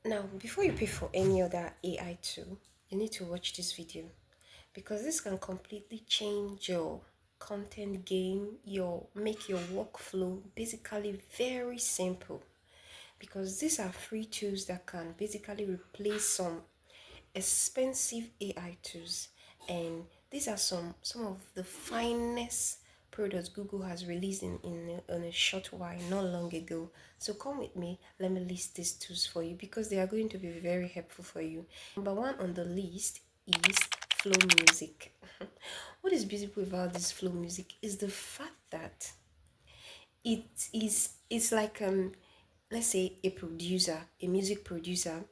Now, before you pay for any other AI tool, you need to watch this video because this can completely change your content game, make your workflow basically very simple because these are free tools that can basically replace some expensive AI tools, and these are some of the finest products Google has released in a short while, not long ago. So come with me, let me list these tools for you because they are going to be very helpful for you. Number one on the list is Flow Music. What is beautiful about this Flow Music is the fact that it's like let's say a producer, a music producer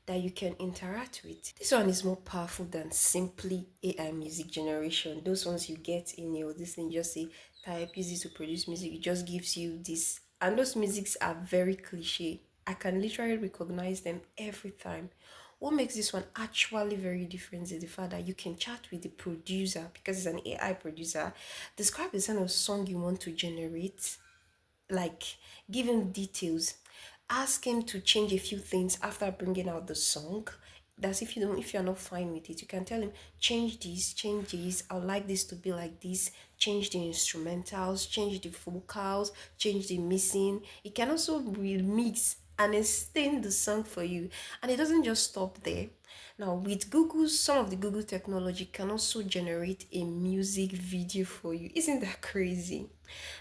that you can interact with. This one is more powerful than simply AI music generation. Those ones you get in your this thing, just say type easy to produce music, it just gives you this, and those musics are very cliche. I can literally recognize them every time. What makes this one actually very different is the fact that you can chat with the producer because it's an AI producer, describe the kind of song you want to generate, like give him details, ask him to change a few things after bringing out the song. That's if you're not fine with it, you can tell him change this, I would like this to be like this, change the instrumentals, change the vocals, change the missing. It can also remix and extend the song for you, and it doesn't just stop there. Now with Google, some of the Google technology can also generate a music video for you. Isn't that crazy?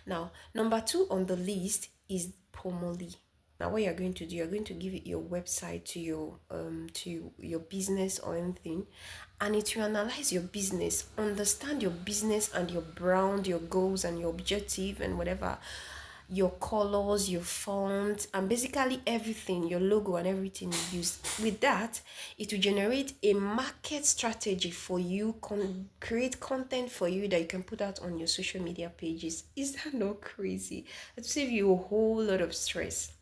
Now number two on the list is Pomoli. Now what you're going to do, you're going to give it your website to your business or anything, and it will analyze your business, understand your business and your brand, your goals and your objective and whatever, your colors, your font, and basically everything, your logo and everything you use. With that, it will generate a market strategy for you, create content for you that you can put out on your social media pages. Is that not crazy? It will save you a whole lot of stress.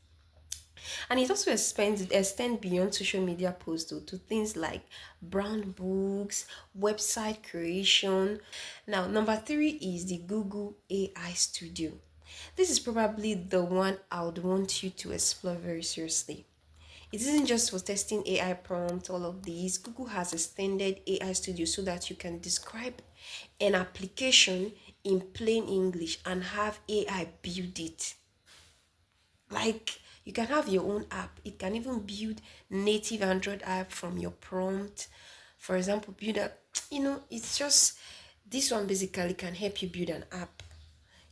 And it also extend beyond social media posts to things like brand books, website creation. Now, number three is the Google AI Studio. This is probably the one I would want you to explore very seriously. It isn't just for testing AI prompts, all of these. Google has extended AI Studio so that you can describe an application in plain English and have AI build it. Like you can have your own app. It can even build native Android app from your prompt. For example, build a it's just this one basically can help you build an app.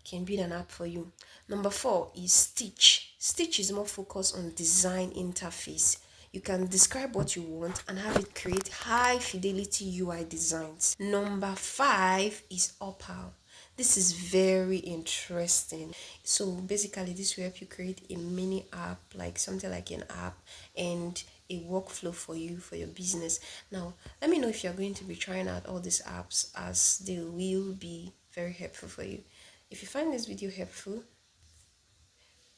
Can build an app for you. Number four is Stitch. Stitch is more focused on design interface. You can describe what you want and have it create high fidelity UI designs. Number five is Opal. This is very interesting. So basically, this will help you create a mini app, like something like an app and a workflow for you for your business. Now, let me know if you're going to be trying out all these apps, as they will be very helpful for you. If you find this video helpful,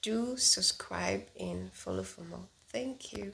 do subscribe and follow for more. Thank you.